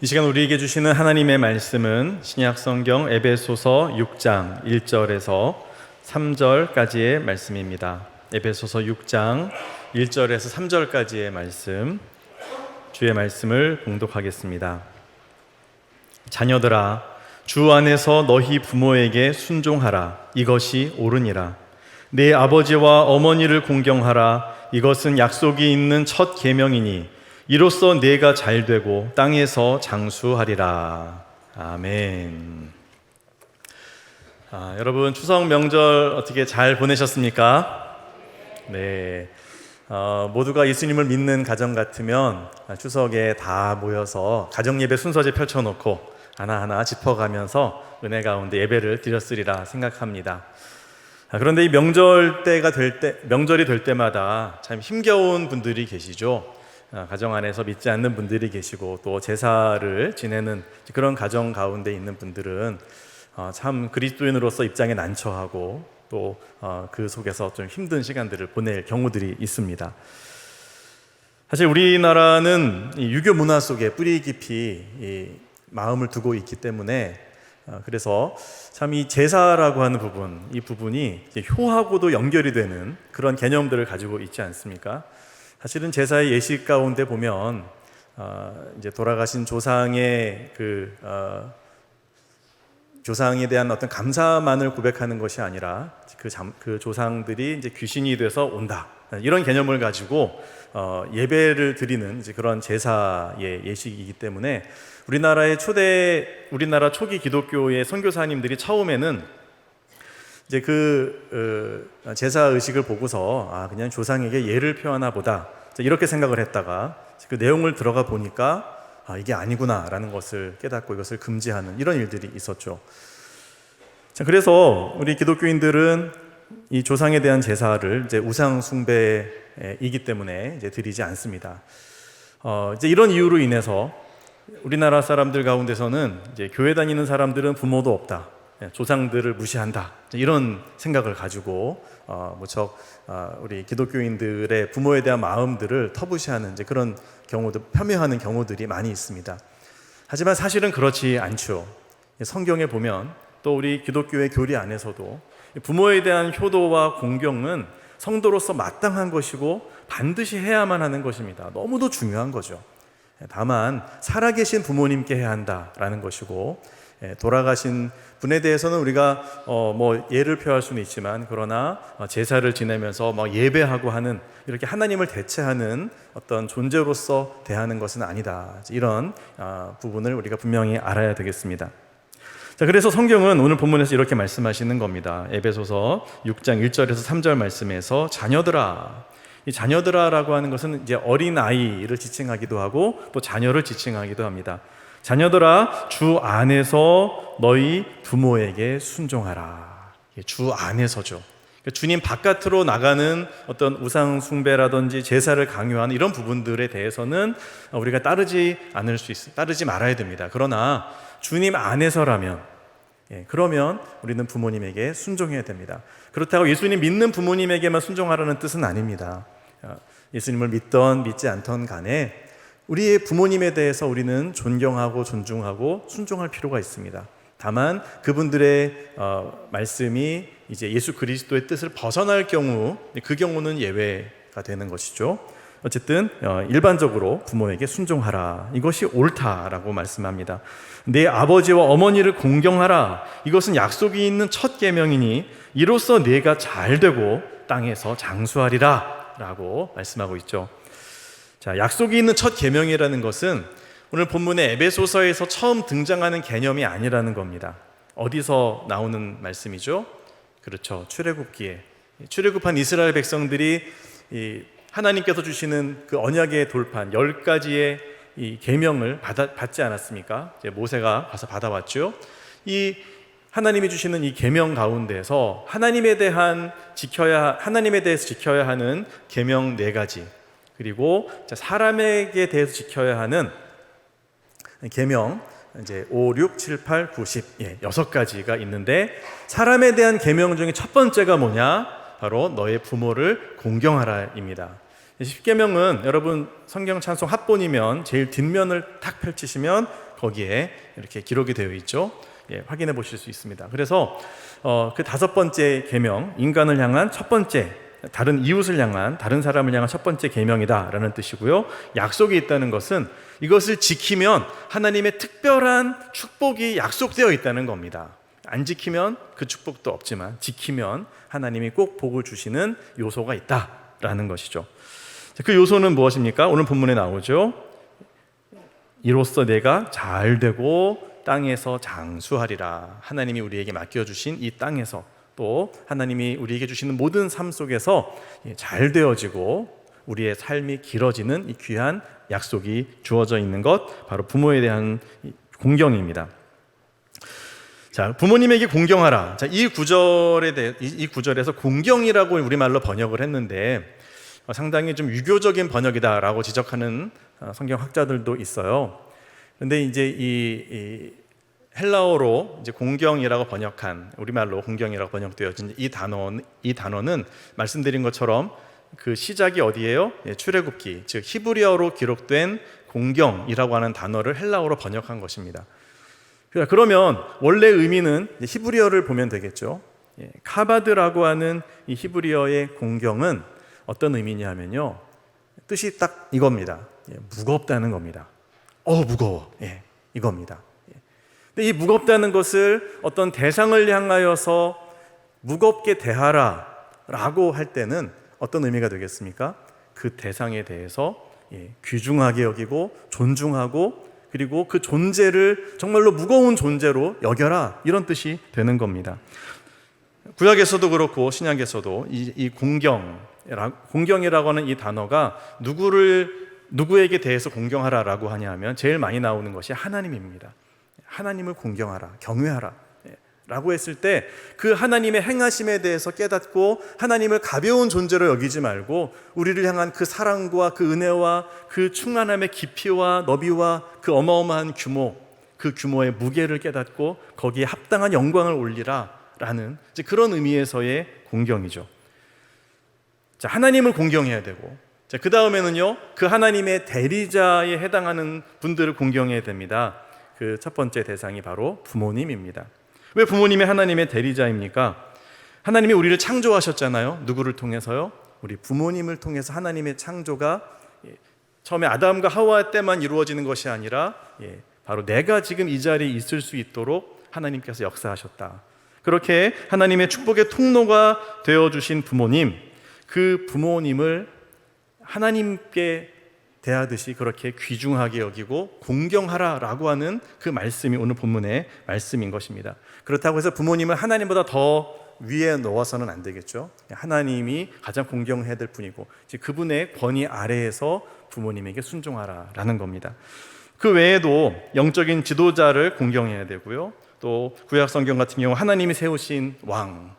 이 시간 우리에게 주시는 하나님의 말씀은 신약 성경 에베소서 6장 1절에서 3절까지의 말씀입니다. 에베소서 6장 1절에서 3절까지의 말씀, 주의 말씀을 봉독하겠습니다. 자녀들아, 주 안에서 너희 부모에게 순종하라. 이것이 옳으니라. 내 아버지와 어머니를 공경하라. 이것은 약속이 있는 첫 계명이니 이로써 내가 잘되고 땅에서 장수하리라. 아멘. 여러분 추석 명절 어떻게 잘 보내셨습니까? 네. 모두가 예수님을 믿는 가정 같으면 추석에 다 모여서 가정예배 순서제 펼쳐놓고 하나하나 짚어가면서 은혜 가운데 예배를 드렸으리라 생각합니다. 그런데 이 명절이 될 때마다 참 힘겨운 분들이 계시죠. 가정 안에서 믿지 않는 분들이 계시고 또 제사를 지내는 그런 가정 가운데 있는 분들은 참 그리스도인으로서 입장에 난처하고 또 그 속에서 좀 힘든 시간들을 보낼 경우들이 있습니다. 사실 우리나라는 이 유교 문화 속에 뿌리 깊이 이 마음을 두고 있기 때문에 그래서 참 이 제사라고 하는 부분, 이 부분이 효하고도 연결이 되는 그런 개념들을 가지고 있지 않습니까? 사실은 제사의 예식 가운데 보면 이제 돌아가신 조상의 조상에 대한 어떤 감사만을 고백하는 것이 아니라 그 조상들이 이제 귀신이 돼서 온다, 이런 개념을 가지고 예배를 드리는 이제 그런 제사의 예식이기 때문에 우리나라 초기 기독교의 선교사님들이 처음에는 이제 제사 의식을 보고서 그냥 조상에게 예를 표하나 보다 이렇게 생각을 했다가 그 내용을 들어가 보니까 이게 아니구나라는 것을 깨닫고 이것을 금지하는 이런 일들이 있었죠. 자, 그래서 우리 기독교인들은 이 조상에 대한 제사를 이제 우상 숭배이기 때문에 이제 드리지 않습니다. 이제 이런 이유로 인해서 우리나라 사람들 가운데서는 이제 교회 다니는 사람들은 부모도 없다, 조상들을 무시한다, 이런 생각을 가지고 무척 우리 기독교인들의 부모에 대한 마음들을 터부시하는 이제 그런 경우도, 폄훼하는 경우들이 많이 있습니다. 하지만 사실은 그렇지 않죠. 성경에 보면 또 우리 기독교의 교리 안에서도 부모에 대한 효도와 공경은 성도로서 마땅한 것이고 반드시 해야만 하는 것입니다. 너무도 중요한 거죠. 다만 살아계신 부모님께 해야 한다라는 것이고, 돌아가신 분에 대해서는 우리가 예를 표할 수는 있지만, 그러나 제사를 지내면서 예배하고 하는, 이렇게 하나님을 대체하는 어떤 존재로서 대하는 것은 아니다, 이런 부분을 우리가 분명히 알아야 되겠습니다. 자, 그래서 성경은 오늘 본문에서 이렇게 말씀하시는 겁니다. 에베소서 6장 1절에서 3절 말씀에서 자녀들아, 이 자녀들아라고 하는 것은 이제 어린 아이를 지칭하기도 하고 또 자녀를 지칭하기도 합니다. 자녀들아, 주 안에서 너희 부모에게 순종하라. 주 안에서죠. 주님 바깥으로 나가는 어떤 우상 숭배라든지 제사를 강요하는 이런 부분들에 대해서는 우리가 따르지 말아야 됩니다. 그러나 주님 안에서라면, 그러면 우리는 부모님에게 순종해야 됩니다. 그렇다고 예수님 믿는 부모님에게만 순종하라는 뜻은 아닙니다. 예수님을 믿던 믿지 않던 간에 우리의 부모님에 대해서 우리는 존경하고 존중하고 순종할 필요가 있습니다. 다만 그분들의 말씀이 이제 예수 그리스도의 뜻을 벗어날 경우, 그 경우는 예외가 되는 것이죠. 어쨌든 일반적으로 부모에게 순종하라, 이것이 옳다라고 말씀합니다. 내 아버지와 어머니를 공경하라. 이것은 약속이 있는 첫 계명이니 이로써 네가 잘되고 땅에서 장수하리라 라고 말씀하고 있죠. 자, 약속이 있는 첫 계명이라는 것은 오늘 본문의 에베소서에서 처음 등장하는 개념이 아니라는 겁니다. 어디서 나오는 말씀이죠? 그렇죠, 출애굽기에. 출애굽한 이스라엘 백성들이 하나님께서 주시는 그 언약의 돌판 10가지의 이 계명을 받지 않았습니까? 이제 모세가 가서 받아왔죠. 이 하나님이 주시는 이 계명 가운데서 하나님에 대해서 지켜야 하는 계명 4가지, 그리고 사람에게 대해서 지켜야 하는 계명 이제 5, 6, 7, 8, 9, 10, 6가지가 있는데, 사람에 대한 계명 중에 첫 번째가 뭐냐? 바로 너의 부모를 공경하라입니다. 십계명은 여러분 성경 찬송 합본이면 제일 뒷면을 탁 펼치시면 거기에 이렇게 기록이 되어 있죠. 확인해 보실 수 있습니다. 그래서 그 5번째 계명, 인간을 향한 첫 번째, 다른 이웃을 향한, 다른 사람을 향한 첫 번째 계명이다라는 뜻이고요. 약속이 있다는 것은 이것을 지키면 하나님의 특별한 축복이 약속되어 있다는 겁니다. 안 지키면 그 축복도 없지만 지키면 하나님이 꼭 복을 주시는 요소가 있다라는 것이죠. 그 요소는 무엇입니까? 오늘 본문에 나오죠. 이로써 내가 잘 되고 땅에서 장수하리라. 하나님이 우리에게 맡겨주신 이 땅에서, 또 하나님이 우리에게 주시는 모든 삶 속에서 잘 되어지고 우리의 삶이 길어지는 이 귀한 약속이 주어져 있는 것, 바로 부모에 대한 공경입니다. 자, 부모님에게 공경하라. 자, 이 구절에서 공경이라고 우리말로 번역을 했는데 상당히 좀 유교적인 번역이다라고 지적하는 성경학자들도 있어요. 그런데 이제 이 헬라어로 이제 공경이라고 번역한, 우리말로 공경이라고 번역되어진 이 단어는 말씀드린 것처럼 그 시작이 어디예요? 출애굽기, 즉 히브리어로 기록된 공경이라고 하는 단어를 헬라어로 번역한 것입니다. 그러면 원래 의미는 히브리어를 보면 되겠죠. 카바드라고 하는 이 히브리어의 공경은 어떤 의미냐면요, 뜻이 딱 이겁니다. 무겁다는 겁니다. 무거워. 이겁니다. 근데 이 무겁다는 것을 어떤 대상을 향하여서 무겁게 대하라 라고 할 때는 어떤 의미가 되겠습니까? 그 대상에 대해서 귀중하게 여기고 존중하고, 그리고 그 존재를 정말로 무거운 존재로 여겨라, 이런 뜻이 되는 겁니다. 구약에서도 그렇고 신약에서도 이 공경이라고 하는 이 단어가 누구에게 대해서 공경하라라고 하냐면 제일 많이 나오는 것이 하나님입니다. 하나님을 공경하라, 경외하라 라고 했을 때 그 하나님의 행하심에 대해서 깨닫고 하나님을 가벼운 존재로 여기지 말고 우리를 향한 그 사랑과 그 은혜와 그 충만함의 깊이와 너비와 그 어마어마한 규모, 그 규모의 무게를 깨닫고 거기에 합당한 영광을 올리라 라는 그런 의미에서의 공경이죠. 자, 하나님을 공경해야 되고, 자, 그 다음에는요, 그 하나님의 대리자에 해당하는 분들을 공경해야 됩니다. 그 첫 번째 대상이 바로 부모님입니다. 왜 부모님이 하나님의 대리자입니까? 하나님이 우리를 창조하셨잖아요. 누구를 통해서요? 우리 부모님을 통해서 하나님의 창조가 처음에 아담과 하와 때만 이루어지는 것이 아니라 바로 내가 지금 이 자리에 있을 수 있도록 하나님께서 역사하셨다. 그렇게 하나님의 축복의 통로가 되어주신 부모님, 그 부모님을 하나님께 대하듯이 그렇게 귀중하게 여기고 공경하라라고 하는 그 말씀이 오늘 본문의 말씀인 것입니다. 그렇다고 해서 부모님을 하나님보다 더 위에 놓아서는 안 되겠죠. 하나님이 가장 공경해야 될 분이고 그분의 권위 아래에서 부모님에게 순종하라라는 겁니다. 그 외에도 영적인 지도자를 공경해야 되고요. 또 구약 성경 같은 경우 하나님이 세우신 왕,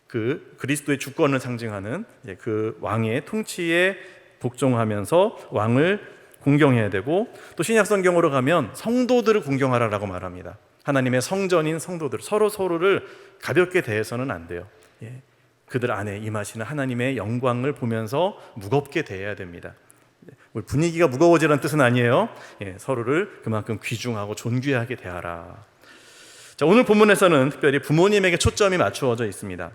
그 그리스도의 주권을 상징하는 그 왕의 통치에 복종하면서 왕을 공경해야 되고, 또 신약 성경으로 가면 성도들을 공경하라라고 말합니다. 하나님의 성전인 성도들, 서로를 가볍게 대해서는 안 돼요. 그들 안에 임하시는 하나님의 영광을 보면서 무겁게 대해야 됩니다. 분위기가 무거워지라는 뜻은 아니에요. 서로를 그만큼 귀중하고 존귀하게 대하라. 자, 오늘 본문에서는 특별히 부모님에게 초점이 맞추어져 있습니다.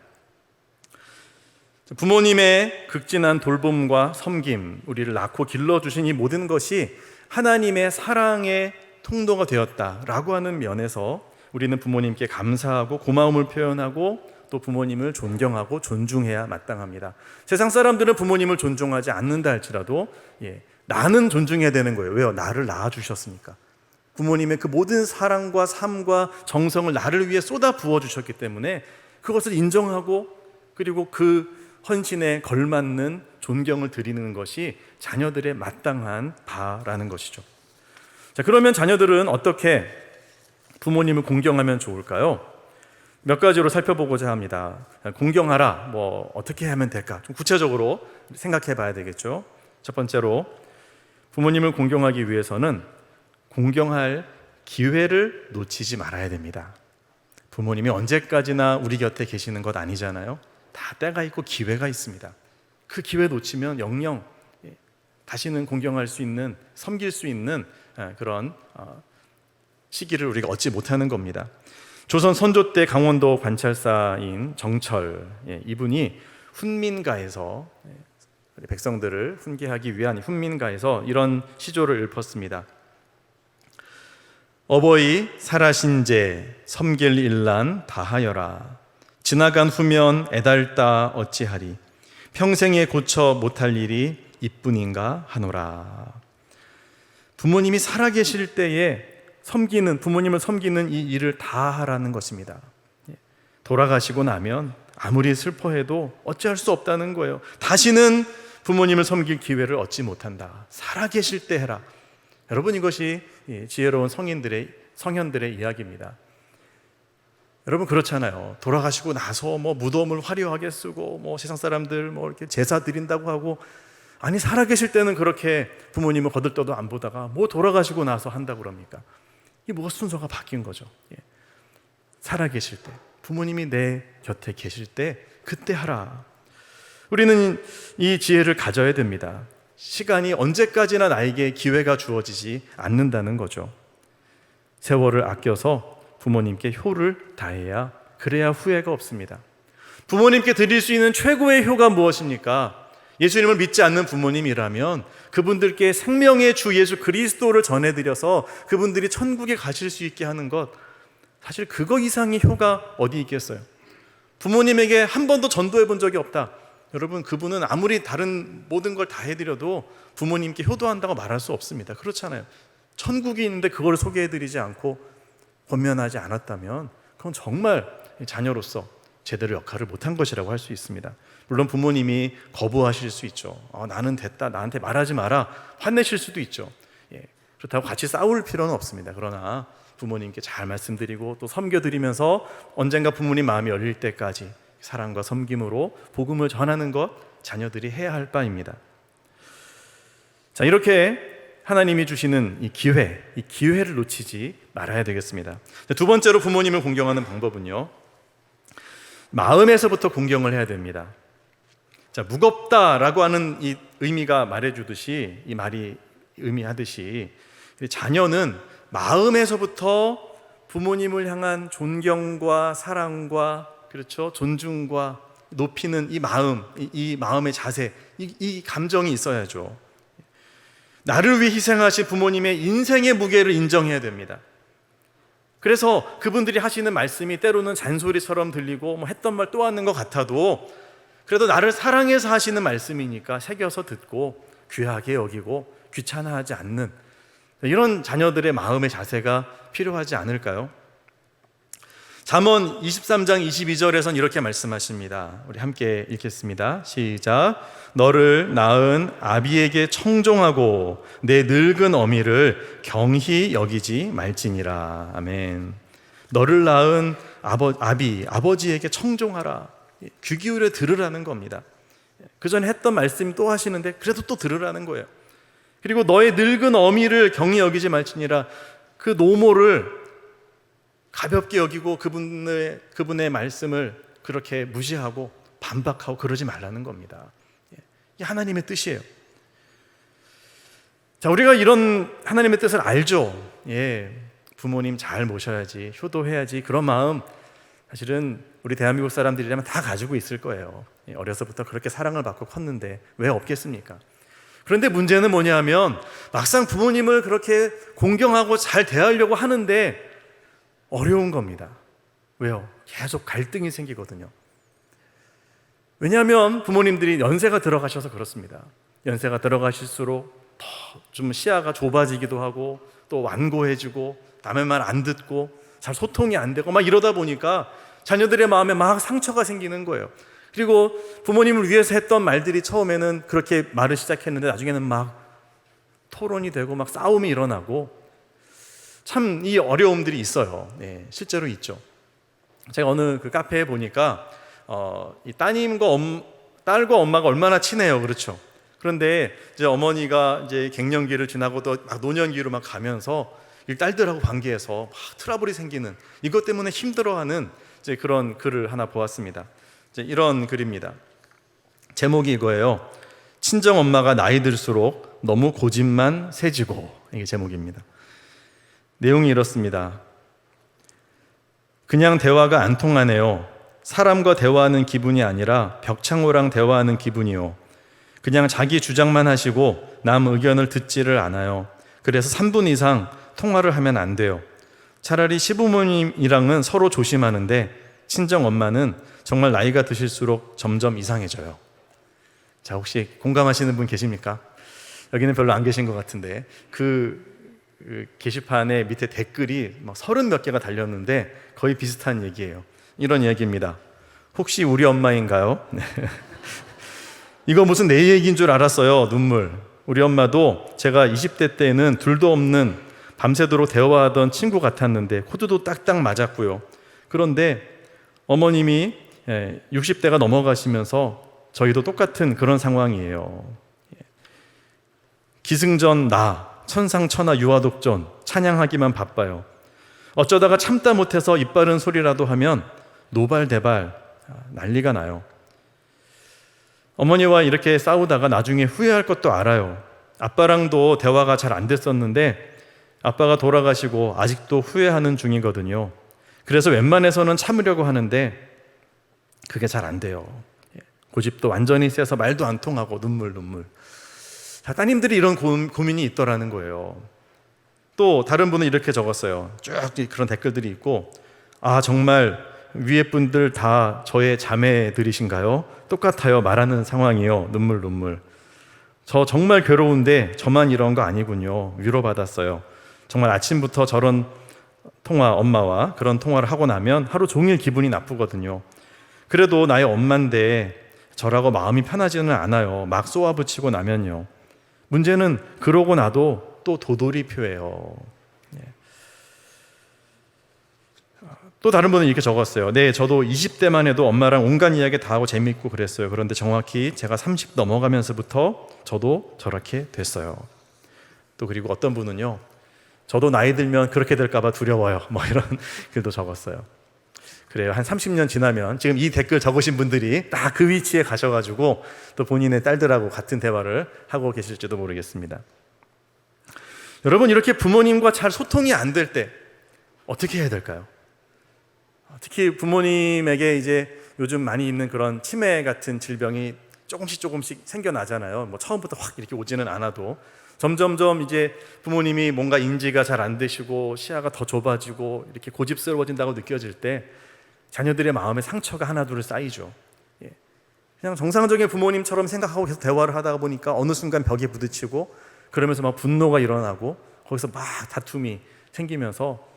부모님의 극진한 돌봄과 섬김, 우리를 낳고 길러주신 이 모든 것이 하나님의 사랑의 통로가 되었다라고 하는 면에서 우리는 부모님께 감사하고 고마움을 표현하고 또 부모님을 존경하고 존중해야 마땅합니다. 세상 사람들은 부모님을 존중하지 않는다 할지라도 나는 존중해야 되는 거예요. 왜요? 나를 낳아주셨으니까. 부모님의 그 모든 사랑과 삶과 정성을 나를 위해 쏟아 부어주셨기 때문에 그것을 인정하고, 그리고 그 헌신에 걸맞는 존경을 드리는 것이 자녀들의 마땅한 바라는 것이죠. 자, 그러면 자녀들은 어떻게 부모님을 공경하면 좋을까요? 몇 가지로 살펴보고자 합니다. 공경하라, 어떻게 하면 될까? 좀 구체적으로 생각해 봐야 되겠죠. 첫 번째로, 부모님을 공경하기 위해서는 공경할 기회를 놓치지 말아야 됩니다. 부모님이 언제까지나 우리 곁에 계시는 것 아니잖아요. 다 때가 있고 기회가 있습니다. 그 기회 놓치면 영영 다시는 공경할 수 있는, 섬길 수 있는 그런 시기를 우리가 얻지 못하는 겁니다. 조선 선조 때 강원도 관찰사인 정철, 이분이 훈민가에서 백성들을 훈계하기 위한 훈민가에서 이런 시조를 읊었습니다. 어버이 살아신제 섬길 일난 다하여라. 지나간 후면 애달다 어찌하리. 평생에 고쳐 못할 일이 이뿐인가 하노라. 부모님이 살아계실 때에 부모님을 섬기는 이 일을 다 하라는 것입니다. 돌아가시고 나면 아무리 슬퍼해도 어찌할 수 없다는 거예요. 다시는 부모님을 섬길 기회를 얻지 못한다. 살아계실 때 해라. 여러분, 이것이 지혜로운 성현들의 이야기입니다. 여러분, 그렇잖아요. 돌아가시고 나서 무덤을 화려하게 쓰고 세상 사람들 이렇게 제사 드린다고 하고, 아니 살아계실 때는 그렇게 부모님을 거들떠도 안 보다가 돌아가시고 나서 한다고 그럽니까? 이게 뭐가 순서가 바뀐 거죠. 살아계실 때, 부모님이 내 곁에 계실 때 그때 하라. 우리는 이 지혜를 가져야 됩니다. 시간이 언제까지나 나에게 기회가 주어지지 않는다는 거죠. 세월을 아껴서 부모님께 효를 다해야, 그래야 후회가 없습니다. 부모님께 드릴 수 있는 최고의 효가 무엇입니까? 예수님을 믿지 않는 부모님이라면 그분들께 생명의 주 예수 그리스도를 전해드려서 그분들이 천국에 가실 수 있게 하는 것, 사실 그거 이상의 효가 어디 있겠어요? 부모님에게 한 번도 전도해 본 적이 없다. 여러분, 그분은 아무리 다른 모든 걸 다 해드려도 부모님께 효도한다고 말할 수 없습니다. 그렇잖아요. 천국이 있는데 그걸 소개해드리지 않고 권면하지 않았다면 그건 정말 자녀로서 제대로 역할을 못한 것이라고 할 수 있습니다. 물론 부모님이 거부하실 수 있죠. 나는 됐다, 나한테 말하지 마라, 화내실 수도 있죠. 그렇다고 같이 싸울 필요는 없습니다. 그러나 부모님께 잘 말씀드리고 또 섬겨드리면서 언젠가 부모님 마음이 열릴 때까지 사랑과 섬김으로 복음을 전하는 것, 자녀들이 해야 할 바입니다. 자, 이렇게 하나님이 주시는 이 기회를 놓치지 말아야 되겠습니다. 두 번째로 부모님을 공경하는 방법은요, 마음에서부터 공경을 해야 됩니다. 자, 무겁다라고 하는 이 의미가 말해주듯이, 이 말이 의미하듯이, 자녀는 마음에서부터 부모님을 향한 존경과 사랑과, 그렇죠, 존중과 높이는 이 마음, 이 마음의 자세, 이 감정이 있어야죠. 나를 위해 희생하신 부모님의 인생의 무게를 인정해야 됩니다. 그래서 그분들이 하시는 말씀이 때로는 잔소리처럼 들리고 했던 말 또 하는 것 같아도, 그래도 나를 사랑해서 하시는 말씀이니까 새겨서 듣고 귀하게 여기고 귀찮아하지 않는 이런 자녀들의 마음의 자세가 필요하지 않을까요? 잠언 23장 22절에선 이렇게 말씀하십니다. 우리 함께 읽겠습니다. 시작. 너를 낳은 아비에게 청종하고 내 늙은 어미를 경히 여기지 말지니라. 아멘. 너를 낳은 아버지에게 청종하라. 귀 기울여 들으라는 겁니다. 그 전에 했던 말씀 또 하시는데 그래도 또 들으라는 거예요. 그리고 너의 늙은 어미를 경히 여기지 말지니라. 그 노모를 가볍게 여기고 그분의 말씀을 그렇게 무시하고 반박하고 그러지 말라는 겁니다. 이게 하나님의 뜻이에요. 자, 우리가 이런 하나님의 뜻을 알죠. 부모님 잘 모셔야지, 효도해야지, 그런 마음 사실은 우리 대한민국 사람들이라면 다 가지고 있을 거예요. 어려서부터 그렇게 사랑을 받고 컸는데 왜 없겠습니까? 그런데 문제는 뭐냐면 막상 부모님을 그렇게 공경하고 잘 대하려고 하는데 어려운 겁니다. 왜요? 계속 갈등이 생기거든요. 왜냐하면 부모님들이 연세가 들어가셔서 그렇습니다. 연세가 들어가실수록 더 좀 시야가 좁아지기도 하고 또 완고해지고 남의 말 안 듣고 잘 소통이 안 되고 막 이러다 보니까 자녀들의 마음에 막 상처가 생기는 거예요. 그리고 부모님을 위해서 했던 말들이 처음에는 그렇게 말을 시작했는데 나중에는 막 토론이 되고 막 싸움이 일어나고 참 이 어려움들이 있어요. 실제로 있죠. 제가 어느 그 카페에 보니까 이 딸과 엄마가 얼마나 친해요. 그렇죠. 그런데 이제 어머니가 이제 갱년기를 지나고도 막 노년기로 막 가면서 이 딸들하고 관계에서 막 트러블이 생기는, 이것 때문에 힘들어하는 이제 그런 글을 하나 보았습니다. 이제 이런 글입니다. 제목이 이거예요. 친정 엄마가 나이 들수록 너무 고집만 세지고. 이게 제목입니다. 내용이 이렇습니다. 그냥 대화가 안 통하네요. 사람과 대화하는 기분이 아니라 벽창호랑 대화하는 기분이요. 그냥 자기 주장만 하시고 남 의견을 듣지를 않아요. 그래서 3분 이상 통화를 하면 안 돼요. 차라리 시부모님이랑은 서로 조심하는데 친정 엄마는 정말 나이가 드실수록 점점 이상해져요. 자, 혹시 공감하시는 분 계십니까? 여기는 별로 안 계신 것 같은데 그 게시판에 밑에 댓글이 막 30몇 개가 달렸는데 거의 비슷한 얘기예요. 이런 이야기입니다. 혹시 우리 엄마인가요? 이거 무슨 내 얘기인 줄 알았어요. 눈물. 우리 엄마도 제가 20대 때는 둘도 없는 밤새도록 대화하던 친구 같았는데 코드도 딱딱 맞았고요. 그런데 어머님이 60대가 넘어가시면서 저희도 똑같은 그런 상황이에요. 기승전 나, 천상천하 유아독존 찬양하기만 바빠요. 어쩌다가 참다 못해서 입 바른 소리라도 하면 노발대발 난리가 나요. 어머니와 이렇게 싸우다가 나중에 후회할 것도 알아요. 아빠랑도 대화가 잘 안 됐었는데 아빠가 돌아가시고 아직도 후회하는 중이거든요. 그래서 웬만해서는 참으려고 하는데 그게 잘 안 돼요. 고집도 완전히 세서 말도 안 통하고 눈물. 자, 따님들이 이런 고민이 있더라는 거예요. 또 다른 분은 이렇게 적었어요. 쭉 그런 댓글들이 있고, 아, 정말 위에 분들 다 저의 자매들이신가요? 똑같아요. 말하는 상황이요. 눈물. 저 정말 괴로운데 저만 이런 거 아니군요. 위로받았어요. 정말 아침부터 저런 통화, 엄마와 그런 통화를 하고 나면 하루 종일 기분이 나쁘거든요. 그래도 나의 엄마인데 저라고 마음이 편하지는 않아요. 막 쏘아붙이고 나면요. 문제는 그러고 나도 또 도돌이표예요. 또 다른 분은 이렇게 적었어요. 네, 저도 20대만 해도 엄마랑 온갖 이야기 다 하고 재밌고 그랬어요. 그런데 정확히 제가 30 넘어가면서부터 저도 저렇게 됐어요. 또 그리고 어떤 분은요, 저도 나이 들면 그렇게 될까봐 두려워요. 뭐 이런 글도 적었어요. 그래요. 한 30년 지나면 지금 이 댓글 적으신 분들이 딱 그 위치에 가셔가지고 또 본인의 딸들하고 같은 대화를 하고 계실지도 모르겠습니다. 여러분, 이렇게 부모님과 잘 소통이 안 될 때 어떻게 해야 될까요? 특히 부모님에게 이제 요즘 많이 있는 그런 치매 같은 질병이 조금씩 생겨나잖아요. 뭐 처음부터 확 이렇게 오지는 않아도 점점점 이제 부모님이 뭔가 인지가 잘 안 되시고 시야가 더 좁아지고 이렇게 고집스러워진다고 느껴질 때 자녀들의 마음에 상처가 하나둘 쌓이죠. 그냥 정상적인 부모님처럼 생각하고 계속 대화를 하다가 보니까 어느 순간 벽에 부딪히고 그러면서 막 분노가 일어나고 거기서 막 다툼이 생기면서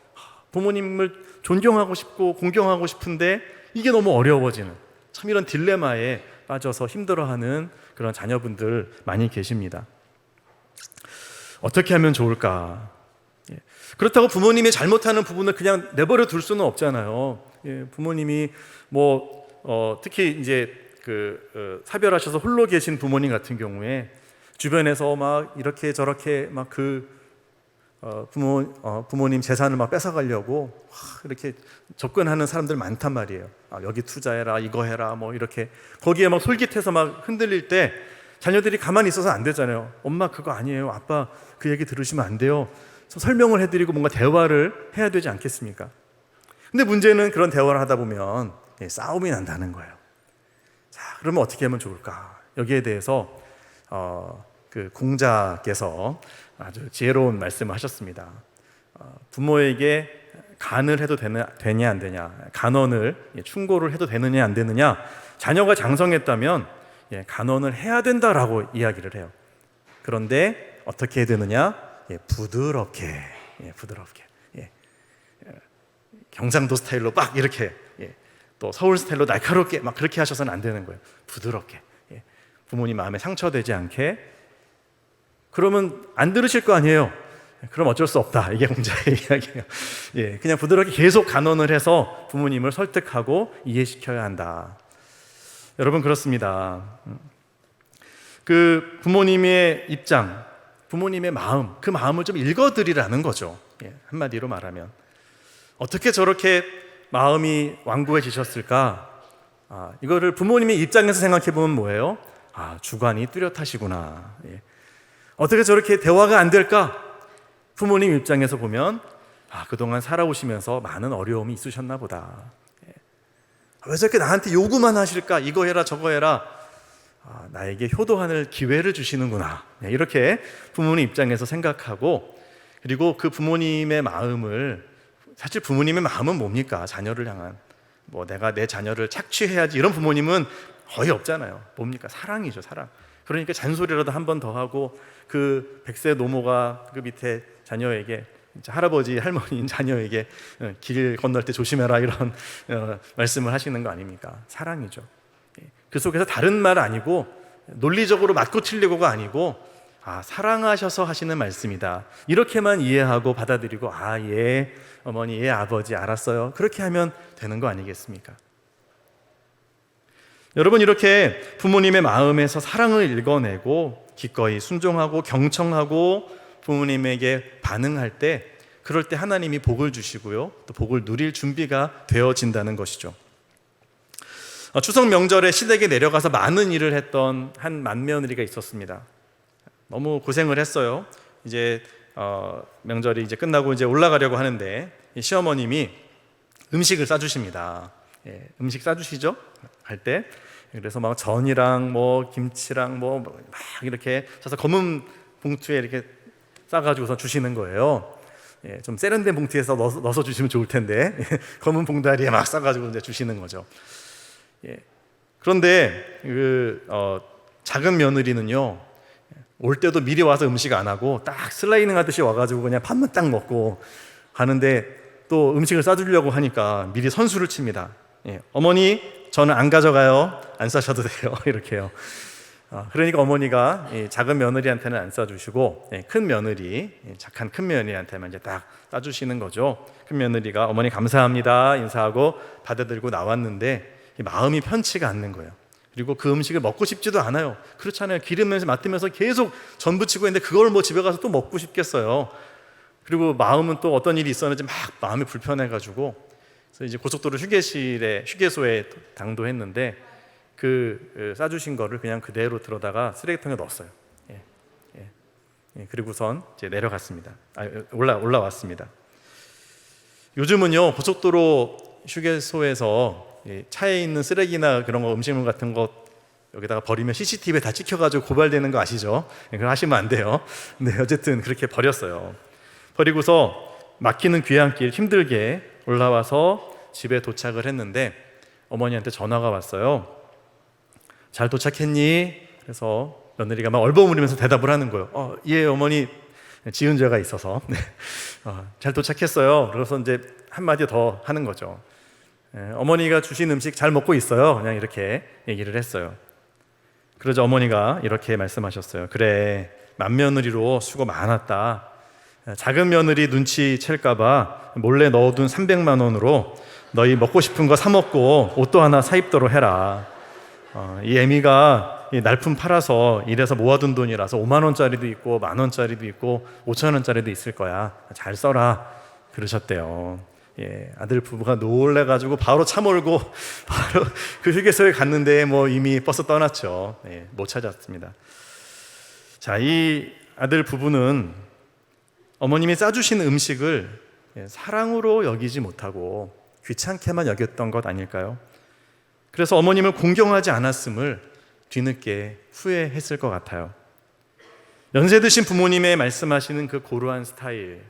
부모님을 존경하고 싶고 공경하고 싶은데 이게 너무 어려워지는, 참 이런 딜레마에 빠져서 힘들어하는 그런 자녀분들 많이 계십니다. 어떻게 하면 좋을까? 그렇다고 부모님이 잘못하는 부분을 그냥 내버려 둘 수는 없잖아요. 부모님이 특히 이제 사별하셔서 홀로 계신 부모님 같은 경우에 주변에서 막 이렇게 저렇게 막 부모님 재산을 막 뺏어가려고 이렇게 접근하는 사람들 많단 말이에요. 여기 투자해라, 이거 해라, 뭐 이렇게 거기에 막 솔깃해서 막 흔들릴 때 자녀들이 가만히 있어서 안 되잖아요. 엄마 그거 아니에요. 아빠 그 얘기 들으시면 안 돼요. 설명을 해드리고 뭔가 대화를 해야 되지 않겠습니까? 근데 문제는 그런 대화를 하다 보면 싸움이 난다는 거예요. 자, 그러면 어떻게 하면 좋을까? 여기에 대해서 그 공자께서 아주 지혜로운 말씀을 하셨습니다. 부모에게 간을 해도 되냐 안 되냐, 간언을 충고를 해도 되느냐 안 되느냐, 자녀가 장성했다면 간언을 해야 된다라고 이야기를 해요. 그런데 어떻게 해야 되느냐? 부드럽게 경상도 스타일로 막 이렇게, 또 서울 스타일로 날카롭게 막 그렇게 하셔서는 안 되는 거예요. 부드럽게, 부모님 마음에 상처되지 않게. 그러면 안 들으실 거 아니에요. 그럼 어쩔 수 없다. 이게 공자의 이야기예요. 그냥 부드럽게 계속 간언을 해서 부모님을 설득하고 이해시켜야 한다. 여러분, 그렇습니다. 그 부모님의 입장, 부모님의 마음, 그 마음을 좀 읽어드리라는 거죠. 한마디로 말하면 어떻게 저렇게 마음이 완고해지셨을까? 이거를 부모님의 입장에서 생각해 보면 뭐예요? 주관이 뚜렷하시구나. 어떻게 저렇게 대화가 안 될까? 부모님 입장에서 보면 그동안 살아오시면서 많은 어려움이 있으셨나 보다. 왜 저렇게 나한테 요구만 하실까? 이거 해라 저거 해라. 나에게 효도할 기회를 주시는구나. 이렇게 부모님 입장에서 생각하고, 그리고 그 부모님의 마음을, 사실 부모님의 마음은 뭡니까? 자녀를 향한, 내가 내 자녀를 착취해야지, 이런 부모님은 거의 없잖아요. 뭡니까? 사랑이죠, 사랑. 그러니까 잔소리라도 한 번 더 하고, 그 100세 노모가 그 밑에 자녀에게, 할아버지 할머니인 자녀에게 길 건널 때 조심해라, 이런 말씀을 하시는 거 아닙니까? 사랑이죠. 그 속에서 다른 말 아니고, 논리적으로 맞고 틀리고가 아니고, 사랑하셔서 하시는 말씀이다, 이렇게만 이해하고 받아들이고, 예 어머니, 예 아버지, 알았어요, 그렇게 하면 되는 거 아니겠습니까? 여러분, 이렇게 부모님의 마음에서 사랑을 읽어내고 기꺼이 순종하고 경청하고 부모님에게 반응할 때, 그럴 때 하나님이 복을 주시고요, 또 복을 누릴 준비가 되어진다는 것이죠. 추석 명절에 시댁에 내려가서 많은 일을 했던 한 맏며느리가 있었습니다. 너무 고생을 했어요. 이제 명절이 이제 끝나고 이제 올라가려고 하는데, 이 시어머님이 음식을 싸주십니다. 음식 싸주시죠? 할 때. 그래서 막 전이랑 김치랑 막 이렇게 싸서 검은 봉투에 이렇게 싸가지고서 주시는 거예요. 좀 세련된 봉투에서 넣어서 주시면 좋을 텐데, 검은 봉다리에 막 싸가지고 이제 주시는 거죠. 그런데 작은 며느리는요, 올 때도 미리 와서 음식 안 하고 딱 슬라이딩 하듯이 와가지고 그냥 밥만 딱 먹고 가는데, 또 음식을 싸주려고 하니까 미리 선수를 칩니다. 어머니, 저는 안 가져가요. 안 싸셔도 돼요. 이렇게요. 그러니까 어머니가 작은 며느리한테는 안 싸주시고, 큰 며느리, 착한 큰 며느리한테만 이제 딱 싸주시는 거죠. 큰 며느리가 어머니 감사합니다 인사하고 받아들고 나왔는데, 마음이 편치가 않는 거예요. 그리고 그 음식을 먹고 싶지도 않아요. 그렇잖아요. 기름에서 맡으면서 계속 전 부치고 있는데 그걸 집에 가서 또 먹고 싶겠어요. 그리고 마음은 또 어떤 일이 있었는지 막 마음이 불편해가지고, 그래서 이제 고속도로 휴게소에 당도했는데, 싸주신 거를 그냥 그대로 들어다가 쓰레기통에 넣었어요. 그리고선 이제 내려갔습니다. 올라왔습니다. 요즘은요, 고속도로 휴게소에서 차에 있는 쓰레기나 그런 거, 음식물 같은 거 여기다가 버리면 CCTV에 다 찍혀가지고 고발되는 거 아시죠? 그거 하시면 안 돼요. 네, 어쨌든 그렇게 버렸어요. 버리고서 막히는 귀향길 힘들게 올라와서 집에 도착을 했는데, 어머니한테 전화가 왔어요. 잘 도착했니? 그래서 며느리가 막 얼버무리면서 대답을 하는 거예요. 예 어머니, 지은 죄가 있어서 잘 도착했어요. 그래서 이제 한마디 더 하는 거죠. 어머니가 주신 음식 잘 먹고 있어요. 그냥 이렇게 얘기를 했어요. 그러자 어머니가 이렇게 말씀하셨어요. 그래, 맏며느리로 수고 많았다. 작은 며느리 눈치 챌까봐 몰래 넣어둔 300만 원으로 너희 먹고 싶은 거 사 먹고 옷도 하나 사 입도록 해라. 이 애미가 이 날품 팔아서 일해서 모아둔 돈이라서 5만 원짜리도 있고 1만 원짜리도 있고 5천 원짜리도 있을 거야. 잘 써라. 그러셨대요. 아들 부부가 놀래가지고 바로 차 몰고 바로 그 휴게소에 갔는데 이미 버스 떠났죠. 못 찾았습니다. 자, 이 아들 부부는 어머님이 싸주신 음식을 사랑으로 여기지 못하고 귀찮게만 여겼던 것 아닐까요? 그래서 어머님을 공경하지 않았음을 뒤늦게 후회했을 것 같아요. 연세 드신 부모님의 말씀하시는 그 고루한 스타일,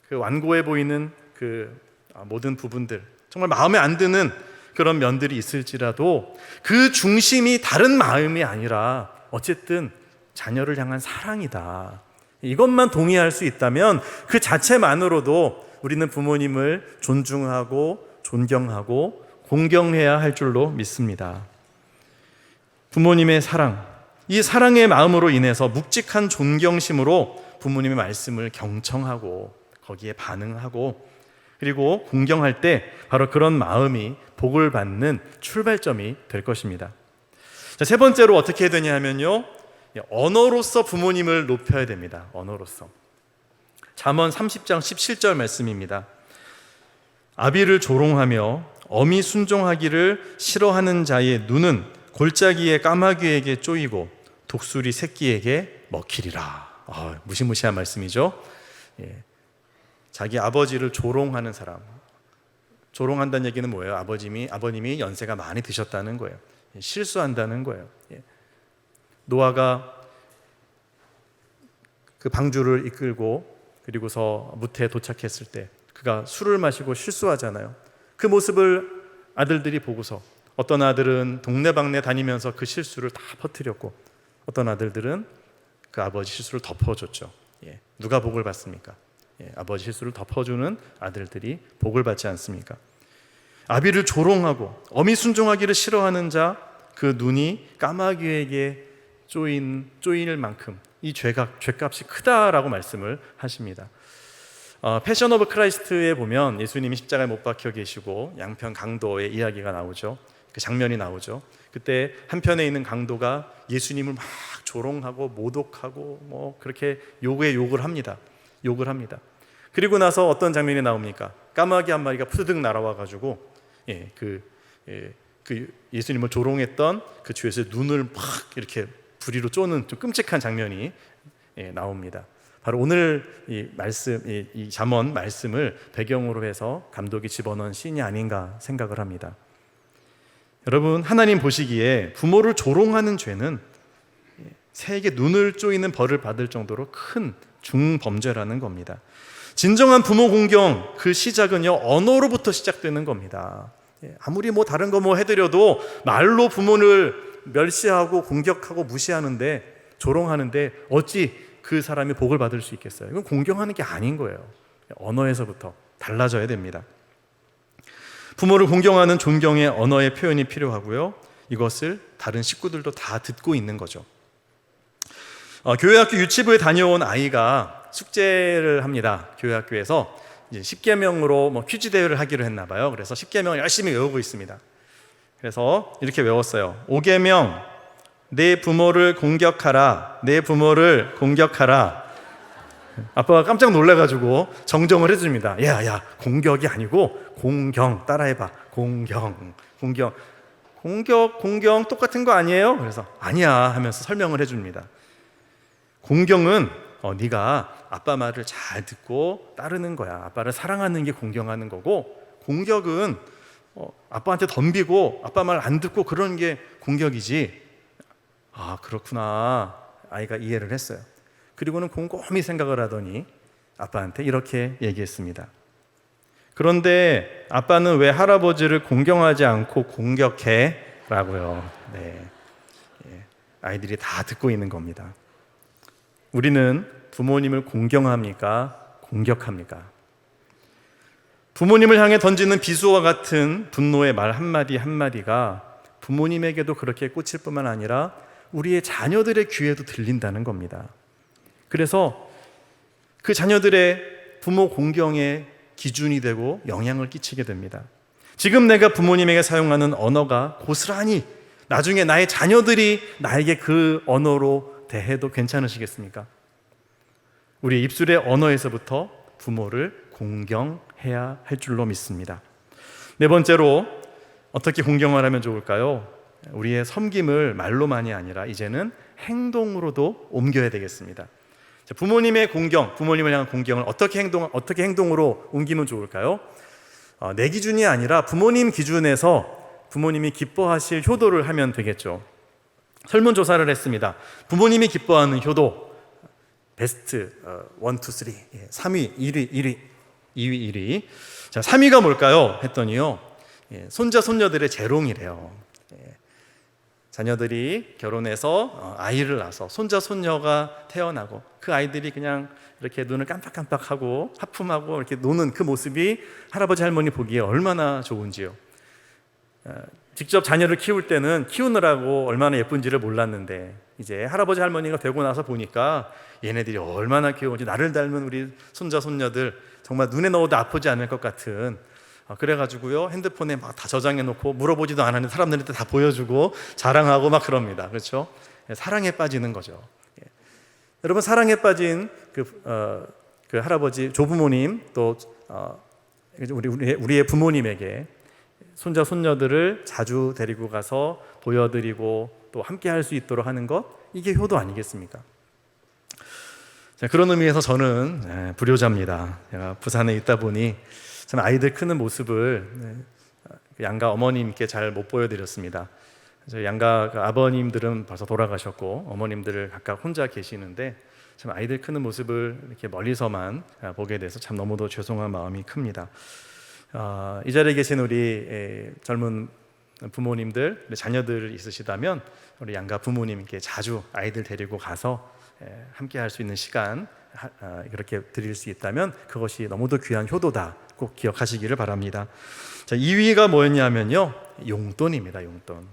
그 완고해 보이는 그 모든 부분들, 정말 마음에 안 드는 그런 면들이 있을지라도 그 중심이 다른 마음이 아니라 어쨌든 자녀를 향한 사랑이다. 이것만 동의할 수 있다면 그 자체만으로도 우리는 부모님을 존중하고 존경하고 공경해야 할 줄로 믿습니다. 부모님의 사랑, 이 사랑의 마음으로 인해서 묵직한 존경심으로 부모님의 말씀을 경청하고 거기에 반응하고, 그리고 공경할 때 바로 그런 마음이 복을 받는 출발점이 될 것입니다. 자, 세 번째로 어떻게 해야 되냐 하면요, 언어로서 부모님을 높여야 됩니다. 언어로서. 잠언 30장 17절 말씀입니다. 아비를 조롱하며 어미 순종하기를 싫어하는 자의 눈은 골짜기의 까마귀에게 쪼이고 독수리 새끼에게 먹히리라. 무시무시한 말씀이죠. 자기 아버지를 조롱하는 사람. 조롱한다는 얘기는 뭐예요? 아버님이 연세가 많이 드셨다는 거예요. 실수한다는 거예요. 노아가 그 방주를 이끌고 그리고서 무태에 도착했을 때 그가 술을 마시고 실수하잖아요. 그 모습을 아들들이 보고서 어떤 아들은 동네방네 다니면서 그 실수를 다 퍼뜨렸고 어떤 아들들은 그 아버지 실수를 덮어줬죠. 누가 복을 받습니까? 아버지 실수를 덮어주는 아들들이 복을 받지 않습니까? 아비를 조롱하고 어미 순종하기를 싫어하는 자, 그 눈이 까마귀에게 쪼일 만큼 이 죄값이 크다라고 말씀을 하십니다. 패션 오브 크라이스트에 보면 예수님이 십자가에 못 박혀 계시고 양편 강도의 이야기가 나오죠. 그 장면이 나오죠. 그때 한편에 있는 강도가 예수님을 막 조롱하고 모독하고 뭐 그렇게 욕을 합니다. 그리고 나서 어떤 장면이 나옵니까? 까마귀 한 마리가 푸드득 날아와 가지고 그 예수님을 조롱했던 그 주에서 눈을 막 이렇게 부리로 쪼는 좀 끔찍한 장면이 나옵니다. 바로 오늘 이 잠언 말씀을 배경으로 해서 감독이 집어넣은 씬이 아닌가 생각을 합니다. 여러분, 하나님 보시기에 부모를 조롱하는 죄는 새에게 눈을 쪼이는 벌을 받을 정도로 큰 중범죄라는 겁니다. 진정한 부모 공경, 그 시작은요 언어로부터 시작되는 겁니다. 아무리 다른 거 해드려도 말로 부모를 멸시하고 공격하고 무시하는데, 조롱하는데 어찌 그 사람이 복을 받을 수 있겠어요? 이건 공경하는 게 아닌 거예요. 언어에서부터 달라져야 됩니다. 부모를 공경하는 존경의 언어의 표현이 필요하고요. 이것을 다른 식구들도 다 듣고 있는 거죠. 교회학교 유치부에 다녀온 아이가 숙제를 합니다. 교회학교에서 이제 10계명으로 퀴즈 대회를 하기로 했나 봐요. 그래서 10계명을 열심히 외우고 있습니다. 그래서 이렇게 외웠어요. 5계명, 내 부모를 공격하라. 내 부모를 공격하라. 아빠가 깜짝 놀라가지고 정정을 해줍니다. 야, 공격이 아니고 공경. 따라해봐. 공경. 공경 똑같은 거 아니에요? 그래서 아니야 하면서 설명을 해줍니다. 공경은 네가 아빠 말을 잘 듣고 따르는 거야. 아빠를 사랑하는 게 공경하는 거고, 공격은 아빠한테 덤비고 아빠 말 안 듣고 그러는 게 공격이지. 아, 그렇구나. 아이가 이해를 했어요. 그리고는 곰곰이 생각을 하더니 아빠한테 이렇게 얘기했습니다. 그런데 아빠는 왜 할아버지를 공경하지 않고 공격해? 라고요. 아이들이 다 듣고 있는 겁니다. 우리는 부모님을 공경합니까? 공격합니까? 부모님을 향해 던지는 비수와 같은 분노의 말 한마디 한마디가 부모님에게도 그렇게 꽂힐 뿐만 아니라 우리의 자녀들의 귀에도 들린다는 겁니다. 그래서 그 자녀들의 부모 공경의 기준이 되고 영향을 끼치게 됩니다. 지금 내가 부모님에게 사용하는 언어가 고스란히 나중에 나의 자녀들이 나에게 그 언어로 대해도 괜찮으시겠습니까? 우리 입술의 언어에서부터 부모를 공경해야 할 줄로 믿습니다. 네 번째로 어떻게 공경을 하면 좋을까요? 우리의 섬김을 말로만이 아니라 이제는 행동으로도 옮겨야 되겠습니다. 부모님의 공경, 부모님을 향한 공경을 어떻게 행동으로 옮기면 좋을까요? 내 기준이 아니라 부모님 기준에서 부모님이 기뻐하실 효도를 하면 되겠죠. 설문조사를 했습니다. 부모님이 기뻐하는 효도 베스트 1, 2, 3 3위, 1위, 2위, 1위. 자, 3위가 뭘까요? 했더니요, 손자 손녀들의 재롱이래요. 자녀들이 결혼해서 아이를 낳아서 손자 손녀가 태어나고 그 아이들이 그냥 이렇게 눈을 깜빡깜빡하고 하품하고 이렇게 노는 그 모습이 할아버지 할머니 보기에 얼마나 좋은지요. 직접 자녀를 키울 때는 키우느라고 얼마나 예쁜지를 몰랐는데 이제 할아버지 할머니가 되고 나서 보니까 얘네들이 얼마나 귀여운지, 나를 닮은 우리 손자 손녀들 정말 눈에 넣어도 아프지 않을 것 같은, 그래가지고요 핸드폰에 막 다 저장해놓고 물어보지도 않았는데 사람들한테 다 보여주고 자랑하고 막 그럽니다. 그렇죠? 사랑에 빠지는 거죠. 여러분, 사랑에 빠진 그 할아버지 조부모님 또 우리의 부모님에게 손자 손녀들을 자주 데리고 가서 보여드리고 또 함께 할 수 있도록 하는 것, 이게 효도 아니겠습니까? 자, 그런 의미에서 저는 불효자입니다. 제가 부산에 있다 보니 참 아이들 크는 모습을 양가 어머님께 잘 못 보여드렸습니다. 저희 양가 아버님들은 벌써 돌아가셨고 어머님들을 각각 혼자 계시는데 참 아이들 크는 모습을 이렇게 멀리서만 보게 돼서 참 너무도 죄송한 마음이 큽니다. 이 자리에 계신 우리 젊은 부모님들, 자녀들 있으시다면 우리 양가 부모님께 자주 아이들 데리고 가서 함께 할 수 있는 시간 그렇게 드릴 수 있다면 그것이 너무도 귀한 효도다. 꼭 기억하시기를 바랍니다. 자, 2위가 뭐였냐면요, 용돈입니다. 용돈.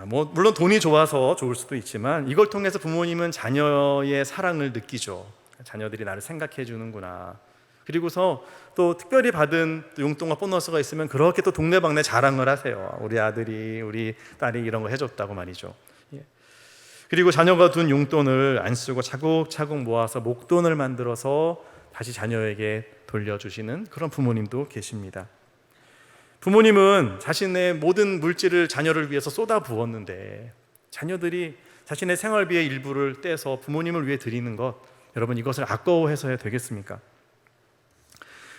물론 돈이 좋아서 좋을 수도 있지만 이걸 통해서 부모님은 자녀의 사랑을 느끼죠. 자녀들이 나를 생각해 주는구나. 그리고서 또 특별히 받은 용돈과 보너스가 있으면 그렇게 또 동네방네 자랑을 하세요. 우리 아들이, 우리 딸이 이런 거 해줬다고 말이죠. 그리고 자녀가 둔 용돈을 안 쓰고 차곡차곡 모아서 목돈을 만들어서 다시 자녀에게 돌려주시는 그런 부모님도 계십니다. 부모님은 자신의 모든 물질을 자녀를 위해서 쏟아 부었는데 자녀들이 자신의 생활비의 일부를 떼서 부모님을 위해 드리는 것, 여러분 이것을 아까워해서야 되겠습니까?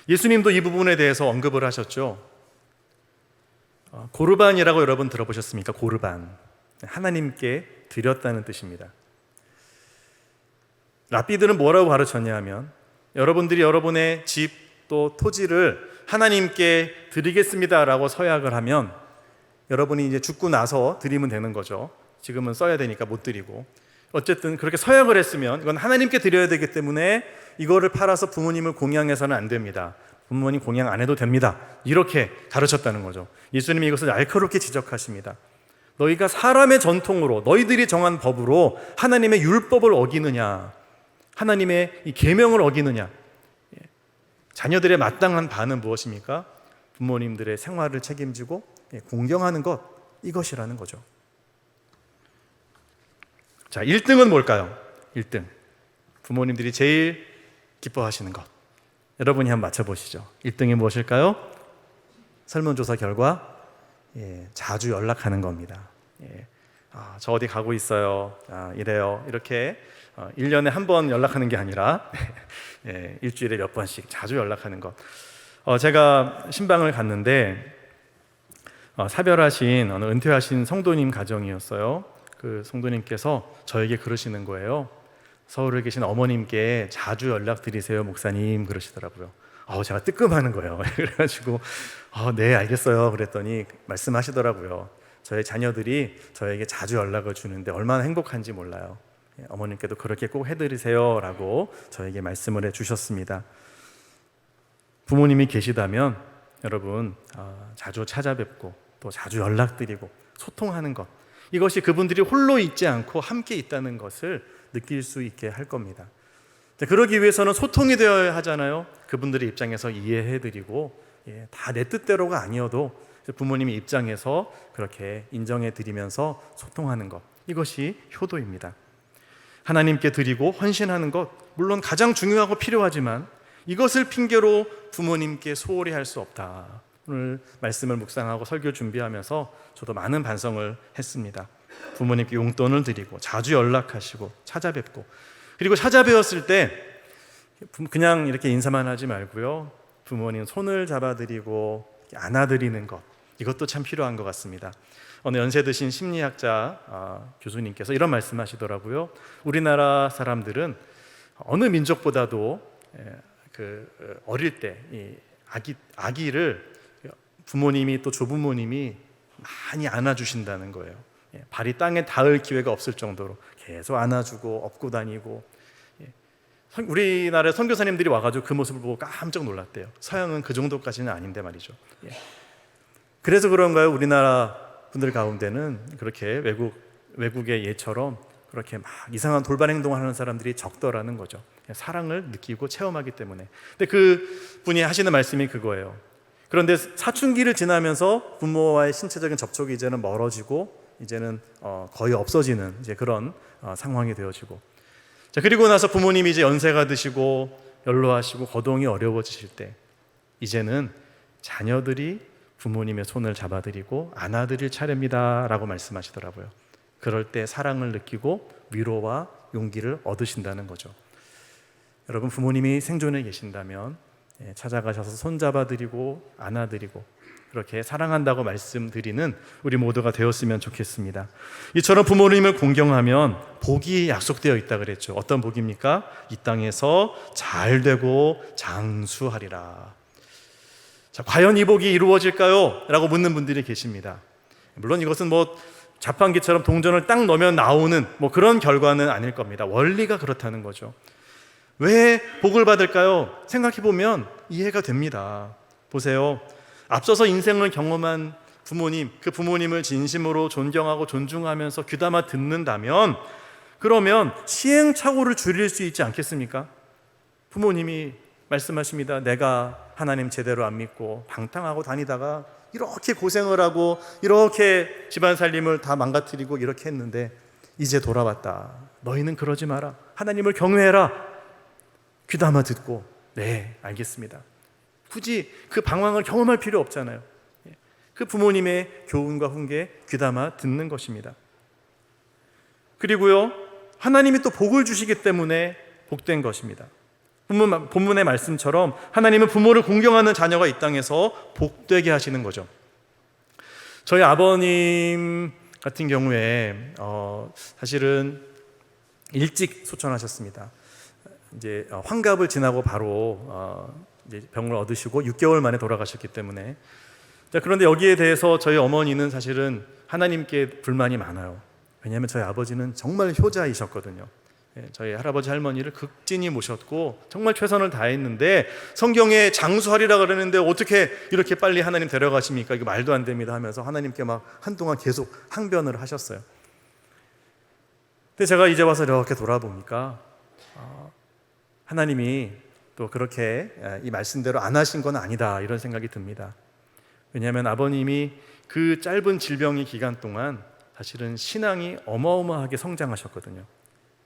예수님도 이 부분에 대해서 언급을 하셨죠. 고르반이라고 여러분 들어보셨습니까? 고르반, 하나님께 드렸다는 뜻입니다. 랍비들은 뭐라고 가르쳤냐 하면 여러분들이 여러분의 집 또 토지를 하나님께 드리겠습니다라고 서약을 하면 여러분이 이제 죽고 나서 드리면 되는 거죠. 지금은 써야 되니까 못 드리고, 어쨌든 그렇게 서약을 했으면 이건 하나님께 드려야 되기 때문에 이거를 팔아서 부모님을 공양해서는 안 됩니다. 부모님 공양 안 해도 됩니다. 이렇게 가르쳤다는 거죠. 예수님이 이것을 날카롭게 지적하십니다. 너희가 사람의 전통으로, 너희들이 정한 법으로 하나님의 율법을 어기느냐, 하나님의 이 계명을 어기느냐. 자녀들의 마땅한 바는 무엇입니까? 부모님들의 생활을 책임지고 공경하는 것, 이것이라는 거죠. 자, 1등은 뭘까요? 1등, 부모님들이 제일 기뻐하시는 것. 여러분이 한번 맞춰보시죠. 1등이 무엇일까요? 설문조사 결과 자주 연락하는 겁니다. 저 어디 가고 있어요, 이래요, 이렇게 1년에 한 번 연락하는 게 아니라 일주일에 몇 번씩 자주 연락하는 것. 제가 신방을 갔는데 사별하신 어느 은퇴하신 성도님 가정이었어요. 그 성도님께서 저에게 그러시는 거예요. 서울에 계신 어머님께 자주 연락드리세요 목사님, 그러시더라고요. 제가 뜨끔하는 거예요. 그래가지고 네 알겠어요 그랬더니 말씀하시더라고요. 저희 자녀들이 저에게 자주 연락을 주는데 얼마나 행복한지 몰라요. 어머님께도 그렇게 꼭 해드리세요 라고 저에게 말씀을 해주셨습니다. 부모님이 계시다면 여러분 자주 찾아뵙고 또 자주 연락드리고 소통하는 것, 이것이 그분들이 홀로 있지 않고 함께 있다는 것을 느낄 수 있게 할 겁니다. 그러기 위해서는 소통이 되어야 하잖아요. 그분들의 입장에서 이해해드리고 다 내 뜻대로가 아니어도 부모님의 입장에서 그렇게 인정해드리면서 소통하는 것, 이것이 효도입니다. 하나님께 드리고 헌신하는 것, 물론 가장 중요하고 필요하지만 이것을 핑계로 부모님께 소홀히 할 수 없다. 오늘 말씀을 묵상하고 설교 준비하면서 저도 많은 반성을 했습니다. 부모님께 용돈을 드리고 자주 연락하시고 찾아뵙고, 그리고 찾아뵈었을 때 그냥 이렇게 인사만 하지 말고요, 부모님 손을 잡아드리고 안아드리는 것, 이것도 참 필요한 것 같습니다. 어느 연세 드신 심리학자 교수님께서 이런 말씀하시더라고요. 우리나라 사람들은 어느 민족보다도 어릴 때 이 아기를 부모님이 또 조부모님이 많이 안아주신다는 거예요. 발이 땅에 닿을 기회가 없을 정도로 계속 안아주고 업고 다니고. 우리나라 선교사님들이 와가지고 그 모습을 보고 깜짝 놀랐대요. 서양은 그 정도까지는 아닌데 말이죠. 그래서 그런가요? 우리나라 분들 가운데는 그렇게 외국의 예처럼 그렇게 막 이상한 돌발 행동을 하는 사람들이 적더라는 거죠. 사랑을 느끼고 체험하기 때문에. 근데 그 분이 하시는 말씀이 그거예요. 그런데 사춘기를 지나면서 부모와의 신체적인 접촉이 이제는 멀어지고 이제는 거의 없어지는 이제 그런 상황이 되어지고, 자, 그리고 나서 부모님이 이제 연세가 드시고 연로하시고 거동이 어려워지실 때 이제는 자녀들이 부모님의 손을 잡아드리고 안아드릴 차례입니다 라고 말씀하시더라고요. 그럴 때 사랑을 느끼고 위로와 용기를 얻으신다는 거죠. 여러분, 부모님이 생존해 계신다면 찾아가셔서 손잡아드리고 안아드리고 그렇게 사랑한다고 말씀드리는 우리 모두가 되었으면 좋겠습니다. 이처럼 부모님을 공경하면 복이 약속되어 있다 그랬죠. 어떤 복입니까? 이 땅에서 잘 되고 장수하리라. 자, 과연 이 복이 이루어질까요? 라고 묻는 분들이 계십니다. 물론 이것은 자판기처럼 동전을 딱 넣으면 나오는 그런 결과는 아닐 겁니다. 원리가 그렇다는 거죠. 왜 복을 받을까요? 생각해보면 이해가 됩니다. 보세요. 앞서서 인생을 경험한 부모님, 그 부모님을 진심으로 존경하고 존중하면서 귀담아 듣는다면, 그러면 시행착오를 줄일 수 있지 않겠습니까? 부모님이 말씀하십니다. 내가 하나님 제대로 안 믿고 방탕하고 다니다가 이렇게 고생을 하고 이렇게 집안 살림을 다 망가뜨리고 이렇게 했는데 이제 돌아왔다. 너희는 그러지 마라. 하나님을 경외해라. 귀담아 듣고 네, 알겠습니다. 굳이 그 방황을 경험할 필요 없잖아요. 그 부모님의 교훈과 훈계 귀담아 듣는 것입니다. 그리고요, 하나님이 또 복을 주시기 때문에 복된 것입니다. 본문의 말씀처럼 하나님은 부모를 공경하는 자녀가 이 땅에서 복되게 하시는 거죠. 저희 아버님 같은 경우에 사실은 일찍 소천하셨습니다. 이제 환갑을 지나고 바로 이제 병을 얻으시고 6개월 만에 돌아가셨기 때문에. 자, 그런데 여기에 대해서 저희 어머니는 사실은 하나님께 불만이 많아요. 왜냐하면 저희 아버지는 정말 효자이셨거든요. 저희 할아버지 할머니를 극진히 모셨고 정말 최선을 다했는데 성경에 장수하리라 그러는데 어떻게 이렇게 빨리 하나님 데려가십니까? 이거 말도 안 됩니다 하면서 하나님께 한동안 계속 항변을 하셨어요. 근데 제가 이제 와서 이렇게 돌아보니까 하나님이 또 그렇게 이 말씀대로 안 하신 건 아니다, 이런 생각이 듭니다. 왜냐하면 아버님이 그 짧은 질병의 기간 동안 사실은 신앙이 어마어마하게 성장하셨거든요.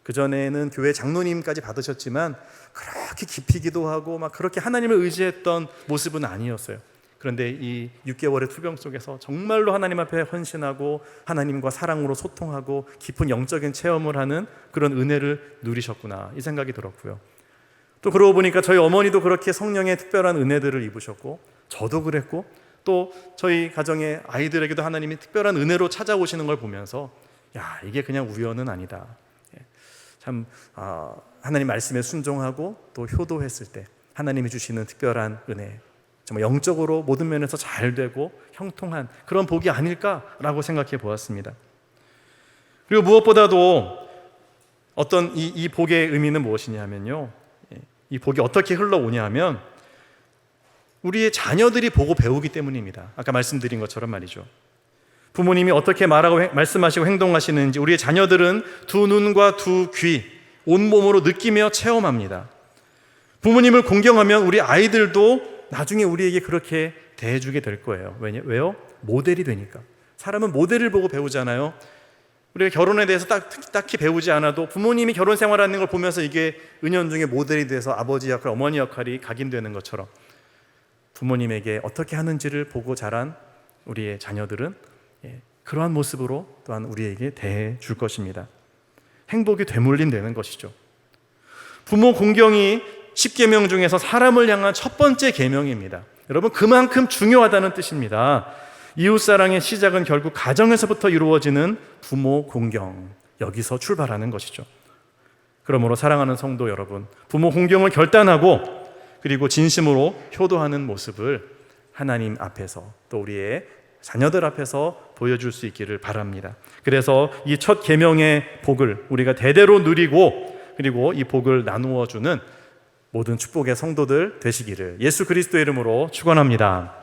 그전에는 교회 장로님까지 받으셨지만 그렇게 깊이 기도하고 그렇게 하나님을 의지했던 모습은 아니었어요. 그런데 이 6개월의 투병 속에서 정말로 하나님 앞에 헌신하고 하나님과 사랑으로 소통하고 깊은 영적인 체험을 하는 그런 은혜를 누리셨구나, 이 생각이 들었고요. 또 그러고 보니까 저희 어머니도 그렇게 성령의 특별한 은혜들을 입으셨고 저도 그랬고 또 저희 가정의 아이들에게도 하나님이 특별한 은혜로 찾아오시는 걸 보면서 이게 그냥 우연은 아니다. 참 하나님 말씀에 순종하고 또 효도했을 때 하나님이 주시는 특별한 은혜, 정말 영적으로 모든 면에서 잘 되고 형통한 그런 복이 아닐까라고 생각해 보았습니다. 그리고 무엇보다도 어떤 이 복의 의미는 무엇이냐면요, 이 복이 어떻게 흘러오냐면 우리의 자녀들이 보고 배우기 때문입니다. 아까 말씀드린 것처럼 말이죠. 부모님이 어떻게 말씀하시고 행동하시는지 우리의 자녀들은 두 눈과 두 귀, 온몸으로 느끼며 체험합니다. 부모님을 공경하면 우리 아이들도 나중에 우리에게 그렇게 대해주게 될 거예요. 왜요? 모델이 되니까. 사람은 모델을 보고 배우잖아요. 우리가 결혼에 대해서 딱히 배우지 않아도 부모님이 결혼 생활하는 걸 보면서 이게 은연중에 모델이 돼서 아버지 역할, 어머니 역할이 각인되는 것처럼 부모님에게 어떻게 하는지를 보고 자란 우리의 자녀들은 그러한 모습으로 또한 우리에게 대해 줄 것입니다. 행복이 되물림되는 것이죠. 부모 공경이 10계명 중에서 사람을 향한 첫 번째 계명입니다. 여러분, 그만큼 중요하다는 뜻입니다. 이웃사랑의 시작은 결국 가정에서부터 이루어지는 부모 공경, 여기서 출발하는 것이죠. 그러므로 사랑하는 성도 여러분, 부모 공경을 결단하고 그리고 진심으로 효도하는 모습을 하나님 앞에서 또 우리의 자녀들 앞에서 보여줄 수 있기를 바랍니다. 그래서 이 첫 계명의 복을 우리가 대대로 누리고 그리고 이 복을 나누어 주는 모든 축복의 성도들 되시기를 예수 그리스도의 이름으로 축원합니다.